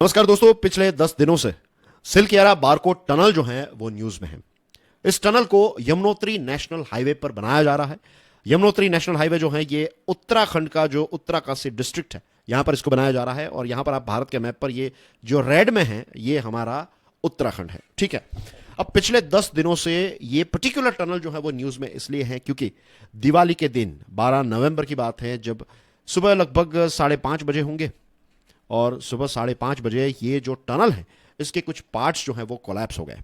नमस्कार दोस्तों, पिछले 10 दिनों से सिलकियारा बारकोट टनल जो है वो न्यूज में है। इस टनल को यमुनोत्री नेशनल हाईवे पर बनाया जा रहा है। यमुनोत्री नेशनल हाईवे जो है ये उत्तराखंड का जो उत्तराकाशी डिस्ट्रिक्ट है, यहां पर इसको बनाया जा रहा है। और यहां पर आप भारत के मैप पर ये जो रेड में है ये हमारा उत्तराखंड है, ठीक है। अब पिछले 10 दिनों से ये पर्टिकुलर टनल जो है वो न्यूज में इसलिए है क्योंकि दिवाली के दिन 12 नवंबर की बात है, जब सुबह लगभग 5:30 बजे होंगे और सुबह 5:30 बजे ये जो टनल है इसके कुछ पार्ट्स जो हैं वो कोलैप्स हो गए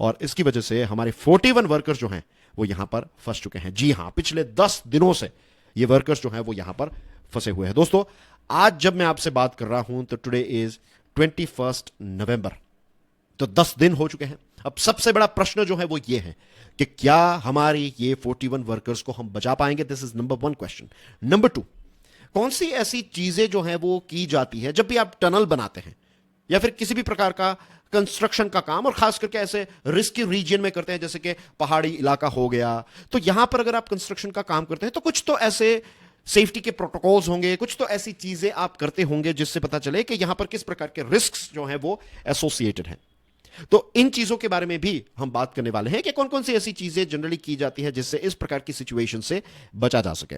और इसकी वजह से हमारे 41 वर्कर्स जो हैं वो यहां पर फंस चुके हैं। जी हां, पिछले 10 दिनों से ये वर्कर्स जो हैं वो यहां पर फंसे हुए हैं। दोस्तों, आज जब मैं आपसे बात कर रहा हूं तो टुडे इज 21 नवंबर, तो 10 दिन हो चुके हैं। अब सबसे बड़ा प्रश्न जो है वो ये है कि क्या हमारी ये 41 वर्कर्स को हम बचा पाएंगे? This is number 1 question. Number 2, कौन सी ऐसी चीजें जो हैं वो की जाती है जब भी आप टनल बनाते हैं या फिर किसी भी प्रकार का कंस्ट्रक्शन का काम, और खास करके ऐसे रिस्की रीजन में करते हैं जैसे कि पहाड़ी इलाका हो गया। तो यहां पर अगर आप कंस्ट्रक्शन का काम करते हैं तो कुछ तो ऐसे सेफ्टी के प्रोटोकॉल्स होंगे, कुछ तो ऐसी चीजें आप करते होंगे जिससे पता चले कि यहां पर किस प्रकार के रिस्क जो हैं वो एसोसिएटेड हैं। तो इन चीजों के बारे में भी हम बात करने वाले हैं कि कौन कौन सी ऐसी चीजें जनरली की जाती है जिससे इस प्रकार की सिचुएशन से बचा जा सके।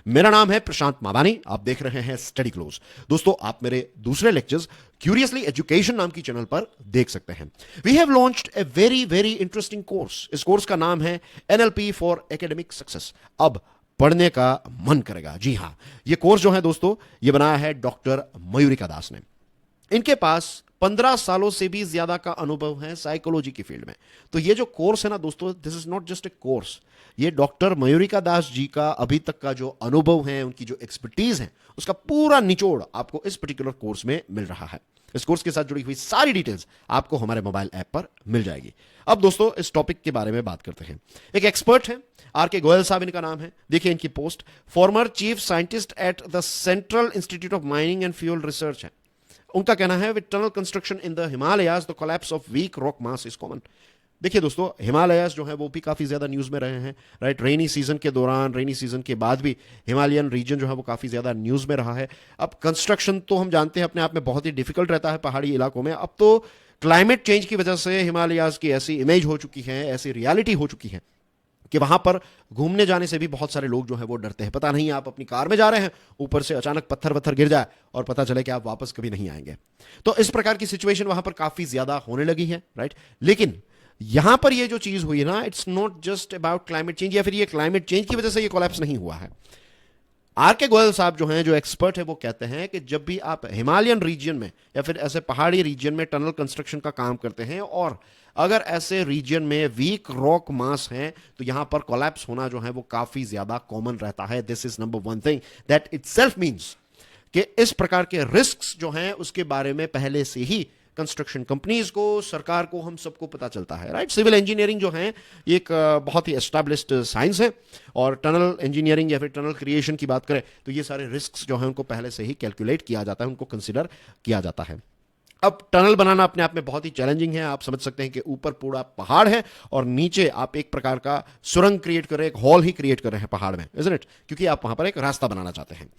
मेरा नाम है प्रशांत मावानी, आप देख रहे हैं स्टडी क्लोज। दोस्तों, आप मेरे दूसरे लेक्चर्स क्यूरियसली एजुकेशन नाम की चैनल पर देख सकते हैं। We have launched a very very interesting course. इस कोर्स का नाम है NLP फॉर एकेडमिक सक्सेस। अब पढ़ने का मन करेगा। जी हां, यह कोर्स जो है दोस्तों ये बनाया है डॉक्टर मयूरिका दास ने। इनके पास 15 सालों से भी ज्यादा का अनुभव है साइकोलॉजी की फील्ड में। तो ये जो कोर्स है ना दोस्तों, this is not just a course, ये डॉक्टर मयूरिका दास जी का अभी तक का जो अनुभव है, उनकी जो एक्सपर्टीज है, उसका पूरा निचोड़ आपको इस पर्टिकुलर कोर्स में मिल रहा है। इस कोर्स के साथ जुड़ी हुई सारी डिटेल्स आपको हमारे मोबाइल ऐप पर मिल जाएगी। अब दोस्तों, इस टॉपिक के बारे में बात करते हैं। एक एक्सपर्ट है, RK गोयल साहब इनका नाम है। देखिए इनकी post, former chief scientist at the central institute of mining and fuel research है। उनका कहना है with tunnel construction in the Himalayas the collapse of weak rock mass is common. देखिए दोस्तों, हिमालयाज जो है वो भी काफी ज्यादा न्यूज में रहे हैं, राइट। रेनी सीजन के दौरान, रेनी सीजन के बाद भी हिमालयन रीजन जो है वो काफी ज्यादा न्यूज में रहा है। अब कंस्ट्रक्शन तो हम जानते हैं अपने आप में बहुत ही डिफिकल्ट रहता है पहाड़ी इलाकों में। अब तो क्लाइमेट चेंज की वजह से हिमालयाज की ऐसी इमेज हो चुकी है, ऐसी रियलिटी हो चुकी है कि वहां पर घूमने जाने से भी बहुत सारे लोग जो है वो डरते हैं। पता नहीं, आप अपनी कार में जा रहे हैं, ऊपर से अचानक पत्थर वत्थर गिर जाए और पता चले कि आप वापस कभी नहीं आएंगे। तो इस प्रकार की सिचुएशन वहां पर काफी ज्यादा होने लगी है, राइट। लेकिन यहां पर ये जो चीज हुई ना, it's not just about climate change, या फिर ये क्लाइमेट चेंज की वजह से ये कोलैप्स नहीं हुआ है। RK गोयल साहब जो हैं, जो एक्सपर्ट है, वो कहते हैं कि जब भी आप हिमालयन रीजन में या फिर ऐसे पहाड़ी रीजन में टनल कंस्ट्रक्शन का काम करते हैं और अगर ऐसे रीजन में वीक रॉक मास हैं तो यहां पर कोलैप्स होना जो है वो काफी ज्यादा कॉमन रहता है। This is number 1 thing that itself means कि इस प्रकार के रिस्क्स जो हैं उसके बारे में पहले से ही कंस्ट्रक्शन कंपनीज को, सरकार को, हम सबको पता चलता है, राइट। सिविल इंजीनियरिंग जो है ये एक बहुत ही एस्टैब्लिश्ड साइंस है और टनल इंजीनियरिंग या फिर टनल क्रिएशन की बात करें तो ये सारे रिस्क्स जो हैं उनको पहले से ही कैलकुलेट किया जाता है, उनको कंसिडर किया जाता है। अब टनल बनाना अपने आप में बहुत ही चैलेंजिंग है। आप समझ सकते हैं कि ऊपर पूरा पहाड़ है और नीचे आप एक प्रकार का सुरंग क्रिएट कर रहे हैं, एक हॉल ही क्रिएट कर रहे हैं पहाड़ में, इज़न्ट इट, क्योंकि आप वहां पर एक रास्ता बनाना चाहते हैं।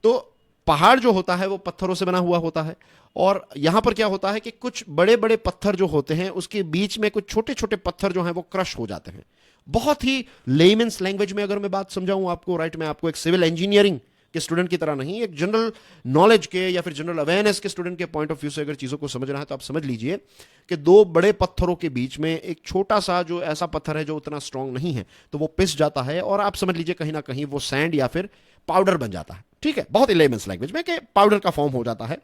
तो पहाड़ जो होता है वो पत्थरों से बना हुआ होता है और यहां पर क्या होता है कि कुछ बड़े बड़े पत्थर जो होते हैं उसके बीच में कुछ छोटे छोटे पत्थर जो हैं वो क्रश हो जाते हैं। बहुत ही लेमन्स लैंग्वेज में अगर मैं बात समझाऊं आपको, राइट, मैं आपको एक सिविल इंजीनियरिंग के स्टूडेंट की तरह नहीं, एक जनरल नॉलेज के या फिर जनरल अवेयरनेस के स्टूडेंट के पॉइंट ऑफ व्यू से अगर चीजों को समझना है तो आप समझ लीजिए कि दो बड़े पत्थरों के बीच में एक छोटा सा जो ऐसा पत्थर है जो उतना स्ट्रांग नहीं है तो वो पिस जाता है और आप समझ लीजिए कहीं ना कहीं वो सैंड या फिर पाउडर बन जाता है, ठीक है, बहुत ही लेमन्स लैंग्वेज में कि पाउडर का फॉर्म हो जाता है।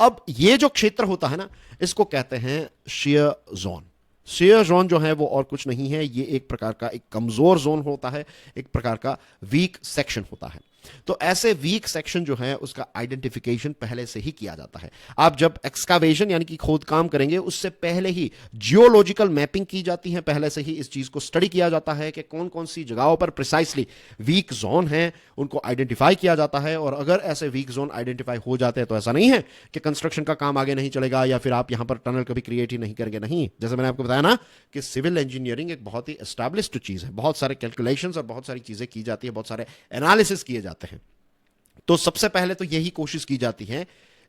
अब ये जो क्षेत्र होता है ना, इसको कहते हैं शियर जोन। शियर जोन जो है वो और कुछ नहीं है, ये एक प्रकार का एक कमजोर जोन होता है, एक प्रकार का वीक सेक्शन होता है। तो ऐसे वीक सेक्शन जो है उसका आइडेंटिफिकेशन पहले से ही किया जाता है। आप जब एक्सकावेशन यानी कि खोद काम करेंगे उससे पहले ही जियोलॉजिकल मैपिंग की जाती है, पहले से ही इस चीज को स्टडी किया जाता है कि कौन कौन सी जगहों पर प्रिसाइसली वीक जोन है, उनको आइडेंटिफाई किया जाता है। और अगर ऐसे वीक जोन आइडेंटिफाई हो जाते हैं तो ऐसा नहीं है कि कंस्ट्रक्शन का काम आगे नहीं चलेगा या फिर आप यहां पर टनल कभी क्रिएट ही नहीं करेंगे, नहीं। जैसे मैंने आपको बताया ना कि सिविल इंजीनियरिंग एक बहुत ही एस्टैब्लिश्ड चीज है, बहुत सारे कैलकुलेशंस और बहुत सारी चीजें की जाती है, बहुत सारे एनालिसिस किए जाते हैं। तो सबसे पहले तो यही कोशिश की जाती है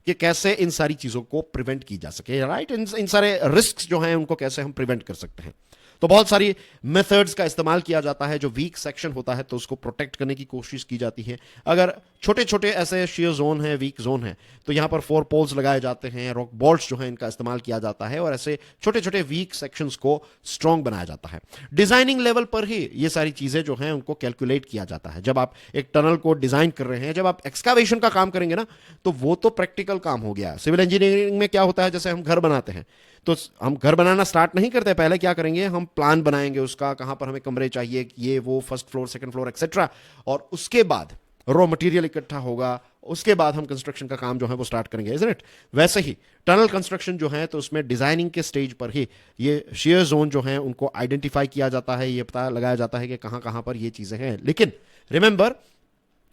कि कैसे इन सारी चीजों को प्रिवेंट की जा सके, राइट। इन सारे रिस्क जो हैं उनको कैसे हम प्रिवेंट कर सकते हैं। तो बहुत सारी मेथड्स का इस्तेमाल किया जाता है। जो वीक सेक्शन होता है तो उसको प्रोटेक्ट करने की कोशिश की जाती है। अगर छोटे छोटे ऐसे शेयर जोन है, वीक जोन है, तो यहां पर 4 पोल्स लगाए जाते हैं, रॉक बोल्ट्स जो है इनका इस्तेमाल किया जाता है और ऐसे छोटे छोटे वीक सेक्शंस को स्ट्रांग बनाया जाता है। डिजाइनिंग लेवल पर ही ये सारी चीजें जो हैं उनको कैलकुलेट किया जाता है। जब आप एक टनल को डिजाइन कर रहे हैं, जब आप एक्सकावेशन का काम करेंगे ना, तो वो तो प्रैक्टिकल काम हो गया। सिविल इंजीनियरिंग में क्या होता है, जैसे हम घर बनाते हैं तो हम घर बनाना स्टार्ट नहीं करते, पहले क्या करेंगे, हम प्लान बनाएंगे उसका, कहां पर हमें कमरे चाहिए, ये वो, first floor, second floor, etcetera, और उसके बाद रॉ मटेरियल इकट्ठा होगा, उसके बाद हम कंस्ट्रक्शन का काम जो है वो स्टार्ट करेंगे, इज़न्ट इट। वैसे ही टनल कंस्ट्रक्शन जो है तो उसमें डिजाइनिंग के स्टेज पर ही ये शेयर जोन जो है उनको आइडेंटिफाई किया जाता है, ये पता लगाया जाता है कि कहां कहां पर ये चीजें हैं। लेकिन रिमेंबर,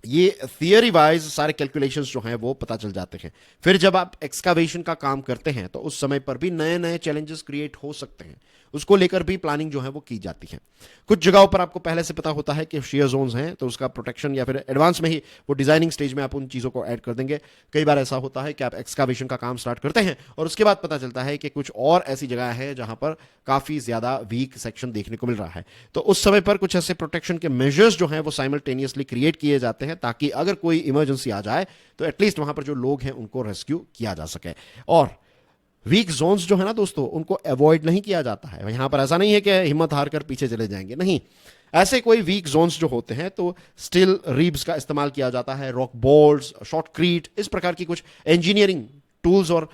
ये थियरी वाइज सारे कैलकुलेशंस जो हैं वो पता चल जाते हैं। फिर जब आप एक्सकावेशन का काम करते हैं तो उस समय पर भी नए नए चैलेंजेस क्रिएट हो सकते हैं, उसको लेकर भी प्लानिंग जो है वो की जाती है। कुछ जगहों पर आपको पहले से पता होता है कि शेयर जोन्स हैं तो उसका प्रोटेक्शन या फिर एडवांस में ही वो डिजाइनिंग स्टेज में आप उन चीज़ों को ऐड कर देंगे। कई बार ऐसा होता है कि आप एक्सकावेशन का काम स्टार्ट करते हैं और उसके बाद पता चलता है कि कुछ और ऐसी जगह है जहां पर काफ़ी ज़्यादा वीक सेक्शन देखने को मिल रहा है। तो उस समय पर कुछ ऐसे प्रोटेक्शन के मेजर्स जो हैं वो साइमल्टेनियसली क्रिएट किए जाते हैं ताकि अगर कोई इमरजेंसी आ जाए तो एटलीस्ट वहां पर जो लोग हैं उनको रेस्क्यू किया जा सके। और वीक जोन्स जो है ना दोस्तों, उनको अवॉइड नहीं किया जाता है। यहां पर ऐसा नहीं है कि हिम्मत हार कर पीछे चले जाएंगे, नहीं। ऐसे कोई वीक जोन्स जो होते हैं तो स्टील रिब्स का इस्तेमाल किया जाता है, रॉक बोल्ट्स, शॉटक्रीट, इस प्रकार की कुछ इंजीनियरिंग टूल्स और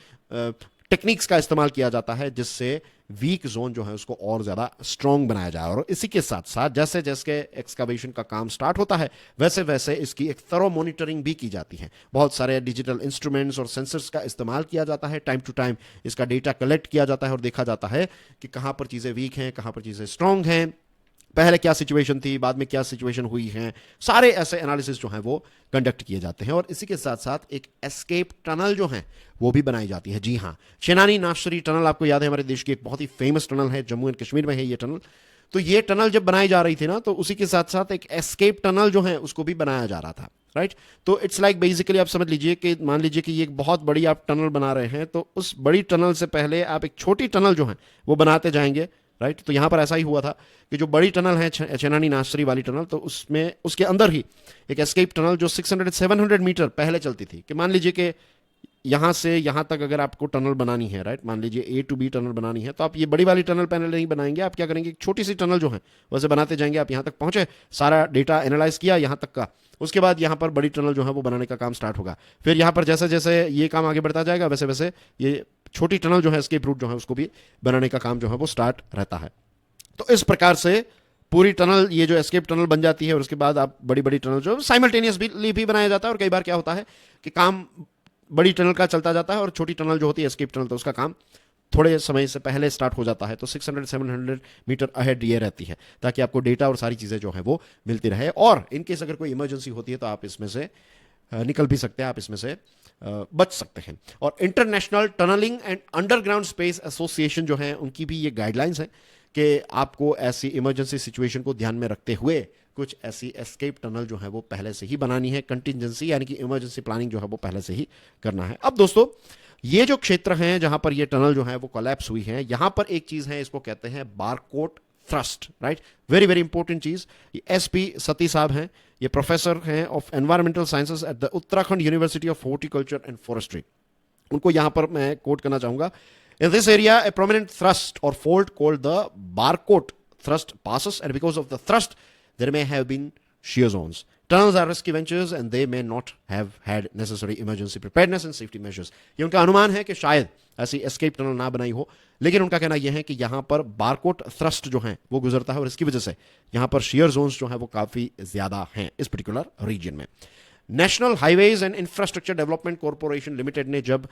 टेक्निक्स का इस्तेमाल किया जाता है जिससे वीक जोन जो है उसको और ज्यादा स्ट्रांग बनाया जाए। और इसी के साथ साथ जैसे जैसे एक्सकावेशन का काम स्टार्ट होता है वैसे वैसे इसकी एक थरो मॉनिटरिंग भी की जाती है। बहुत सारे डिजिटल इंस्ट्रूमेंट्स और सेंसर्स का इस्तेमाल किया जाता है। टाइम टू टाइम इसका डेटा कलेक्ट किया जाता है और देखा जाता है कि कहां पर चीजें वीक हैं, कहां पर चीजें स्ट्रांग हैं, पहले क्या सिचुएशन थी, बाद में क्या सिचुएशन हुई है। सारे ऐसे एनालिसिस जो हैं वो कंडक्ट किए जाते हैं। और इसी के साथ साथ एक एस्केप टनल जो है वो भी बनाई जाती है। जी हाँ, शेनानी नाशरी टनल आपको याद है, हमारे देश की एक बहुत ही फेमस टनल है, जम्मू एंड कश्मीर में है ये टनल। तो ये टनल जब बनाई जा रही थी ना तो उसी के साथ साथ एक एस्केप टनल जो है उसको भी बनाया जा रहा था, राइट। तो इट्स लाइक बेसिकली आप समझ लीजिए कि मान लीजिए कि ये एक बहुत बड़ी आप टनल बना रहे हैं, तो उस बड़ी टनल से पहले आप एक छोटी टनल जो है वो बनाते जाएंगे, राइट। तो यहां पर ऐसा ही हुआ था कि जो बड़ी टनल है शेनानी नाशरी वाली टनल, तो उसमें उसके अंदर ही एक एस्केप टनल जो 600-700 मीटर पहले चलती थी, कि मान लीजिए कि यहां से यहां तक अगर आपको टनल बनानी है, राइट, मान लीजिए ए टू बी टनल बनानी है, तो आप ये बड़ी वाली टनल पहले नहीं बनाएंगे, आप क्या करेंगे, एक छोटी सी टनल जो है वैसे बनाते जाएंगे। आप यहां तक पहुंचे, सारा डेटा एनालाइज किया यहां तक का, उसके बाद यहां पर बड़ी टनल जो है वो बनाने का काम स्टार्ट होगा। फिर यहां पर जैसे जैसे ये काम आगे बढ़ता जाएगा वैसे वैसे ये छोटी टनल जो है, एस्केप रूट जो है, उसको भी बनाने का काम जो है वो स्टार्ट रहता है। तो इस प्रकार से पूरी टनल, ये जो एस्केप टनल बन जाती है और उसके बाद आप बड़ी बड़ी टनल जो साइमल्टेनियसली भी बनाया जाता है। और कई बार क्या होता है कि काम बड़ी टनल का चलता जाता है और छोटी टनल जो होती है एस्केप टनल, तो उसका काम थोड़े समय से पहले स्टार्ट हो जाता है। तो 600-700 मीटर अहेड ये रहती है ताकि आपको डेटा और सारी चीज़ें जो है वो मिलती रहे। और इनकेस अगर कोई इमरजेंसी होती है तो आप इसमें से निकल भी सकते हैं, आप इसमें से बच सकते हैं। और international tunnelling and underground space association जो है उनकी भी ये गाइडलाइंस है कि आपको ऐसी इमरजेंसी सिचुएशन को ध्यान में रखते हुए कुछ ऐसी एस्केप टनल जो है वो पहले से ही बनानी है। कंटिजेंसी यानी कि इमरजेंसी प्लानिंग जो है वो पहले से ही करना है। अब दोस्तों, ये जो क्षेत्र हैं जहां पर ये टनल जो है वो कोलैप्स हुई है, यहां पर एक चीज है, इसको कहते हैं barcode thrust, right. Very very important चीज। एसपी सती साहब हैं, ये प्रोफेसर हैं of environmental sciences at the Uttarakhand university of horticulture and forestry. उनको यहां पर मैं कोट करना चाहूंगा। In this area, a prominent thrust or fault called the Barcoat thrust passes, and because of the thrust, there may have been shear zones. Tunnels are risky ventures, and they may not have had necessary emergency preparedness and safety measures. ये उनका अनुमान है कि शायद ऐसी escape tunnel ना बनाई हो, लेकिन उनका कहना यह है कि यहाँ पर बारकोट थ्रस्ट जो है वो गुजरता है और इसकी वजह से यहाँ पर शेयर जोन्स जो है वो काफी ज्यादा हैं इस पर्टिकुलर रीजन में। National highways and infrastructure development corporation limited ने जब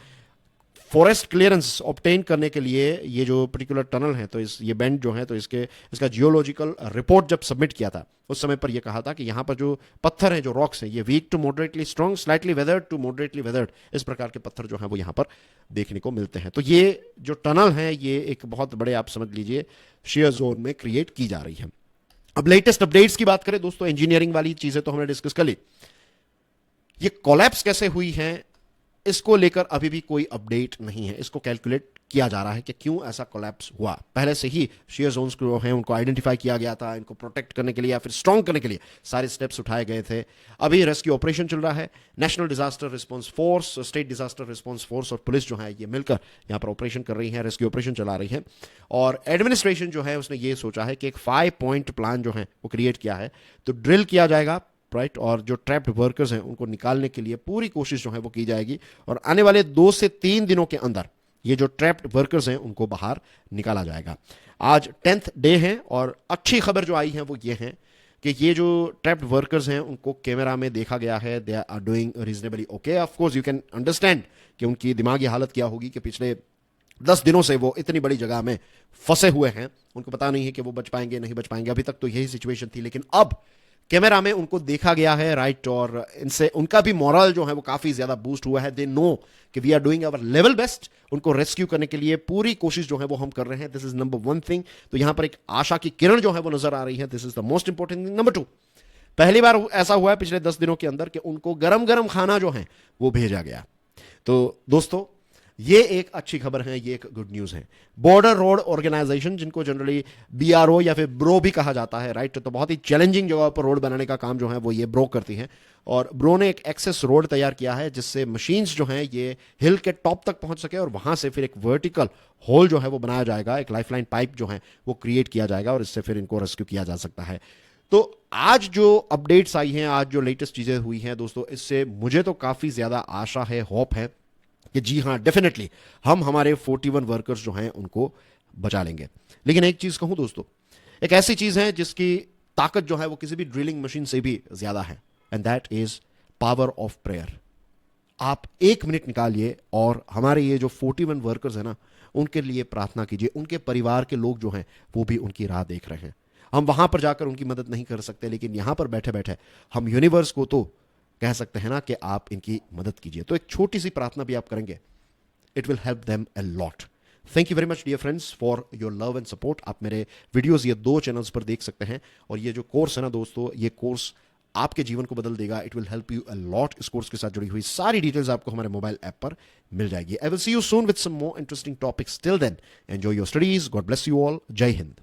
फॉरेस्ट क्लियरेंस ऑब्टेन करने के लिए ये जो पर्टिकुलर टनल है, तो ये बेंड जो है, तो इसका जियोलॉजिकल रिपोर्ट जब सबमिट किया था उस समय पर यह कहा था कि यहाँ पर जो पत्थर हैं, जो रॉक्स हैं, ये weak to moderately strong, slightly weathered to moderately weathered, इस प्रकार के पत्थर जो है वो यहाँ पर देखने को मिलते हैं। तो ये जो टनल है ये एक बहुत बड़े, आप समझ लीजिए, शेयर जोन में क्रिएट की जा रही है। अब लेटेस्ट अपडेट्स की बात करें दोस्तों, इंजीनियरिंग वाली चीजें तो हमने डिस्कस कर ली। ये कोलैप्स कैसे हुई है इसको लेकर अभी भी कोई अपडेट नहीं है। इसको कैलकुलेट किया जा रहा है कि क्यों ऐसा कोलैप्स हुआ। पहले से ही शेयर जोन्स जो हैं उनको आइडेंटिफाई किया गया था, इनको प्रोटेक्ट करने के लिए या फिर स्ट्रॉन्ग करने के लिए सारे स्टेप्स उठाए गए थे। अभी रेस्क्यू ऑपरेशन चल रहा है। National disaster response force, state disaster response force और पुलिस जो है ये मिलकर यहाँ पर ऑपरेशन कर रही है, रेस्क्यू ऑपरेशन चला रही है। और एडमिनिस्ट्रेशन जो है उसने ये सोचा है कि एक 5 पॉइंट प्लान जो है वो क्रिएट किया है। तो ड्रिल किया जाएगा, राइट, और जो ट्रैप्ड वर्कर्स हैं उनको निकालने के लिए पूरी कोशिश जो है वो की जाएगी। और आने वाले 2 से 3 दिनों के अंदर ये जो ट्रैप्ड वर्कर्स हैं उनको बाहर निकाला जाएगा। आज 10th डे है और अच्छी खबर जो आई है वो ये है कि ये जो ट्रैप्ड वर्कर्स हैं उनको कैमरा में देखा गया है। They are doing reasonably okay. Of course you can understand कि उनकी दिमागी हालत क्या होगी कि पिछले 10 दिनों से वो इतनी बड़ी जगह में फंसे हुए हैं। उनको पता नहीं है कि वो बच पाएंगे नहीं बच पाएंगे। अभी तक तो यही सिचुएशन थी, लेकिन अब कैमरा में उनको देखा गया है, राइट, और इनसे उनका भी मोरल जो है वो काफी ज्यादा बूस्ट हुआ है। दे नो कि we are doing our level best. उनको रेस्क्यू करने के लिए पूरी कोशिश जो है वो हम कर रहे हैं। This is number 1 thing. तो यहां पर एक आशा की किरण जो है वो नजर आ रही है। This is the most important thing. Number 2, पहली बार ऐसा हुआ है पिछले 10 दिनों के अंदर कि उनको गरम गरम खाना जो है वो भेजा गया। तो दोस्तों ये एक अच्छी खबर है, ये एक गुड न्यूज है। बॉर्डर रोड ऑर्गेनाइजेशन, जिनको जनरली BRO या फिर ब्रो भी कहा जाता है, राइट, तो बहुत ही चैलेंजिंग जगह पर रोड बनाने का काम जो है वो ये ब्रो करती है। और ब्रो ने एक एक्सेस रोड तैयार किया है जिससे मशीन्स जो हैं ये हिल के टॉप तक पहुंच सके और वहां से फिर एक वर्टिकल होल जो है वो बनाया जाएगा, एक लाइफलाइन पाइप जो है वो क्रिएट किया जाएगा और इससे फिर इनको रेस्क्यू किया जा सकता है। तो आज जो अपडेट्स आई हैं, आज जो लेटेस्ट चीजें हुई हैं दोस्तों, इससे मुझे तो काफी ज्यादा आशा है, होप है कि जी हाँ डेफिनेटली हम हमारे 41 वर्कर्स जो हैं उनको बचा लेंगे। लेकिन एक चीज कहूं दोस्तों, एक ऐसी चीज है जिसकी ताकत जो है वो किसी भी ड्रिलिंग मशीन से भी ज्यादा है, and that is power of prayer. आप 1 मिनट निकालिए और हमारे ये जो 41 वर्कर्स हैं ना, उनके लिए प्रार्थना कीजिए। उनके परिवार के लोग जो हैं वो भी उनकी राह देख रहे हैं। हम वहां पर जाकर उनकी मदद नहीं कर सकते, लेकिन यहां पर बैठे बैठे हम यूनिवर्स को तो कह सकते हैं ना कि आप इनकी मदद कीजिए। तो एक छोटी सी प्रार्थना भी आप करेंगे, it will help them a lot. Thank you very much dear friends for your love and support. आप मेरे वीडियोस ये 2 चैनल्स पर देख सकते हैं, और ये जो कोर्स है ना दोस्तों, ये कोर्स आपके जीवन को बदल देगा। It will help you a lot. इस कोर्स के साथ जुड़ी हुई सारी डिटेल्स आपको हमारे मोबाइल ऐप पर मिल जाएगी। I will see you soon with some more interesting topics. Till then enjoy your studies. God bless you all. जय हिंद।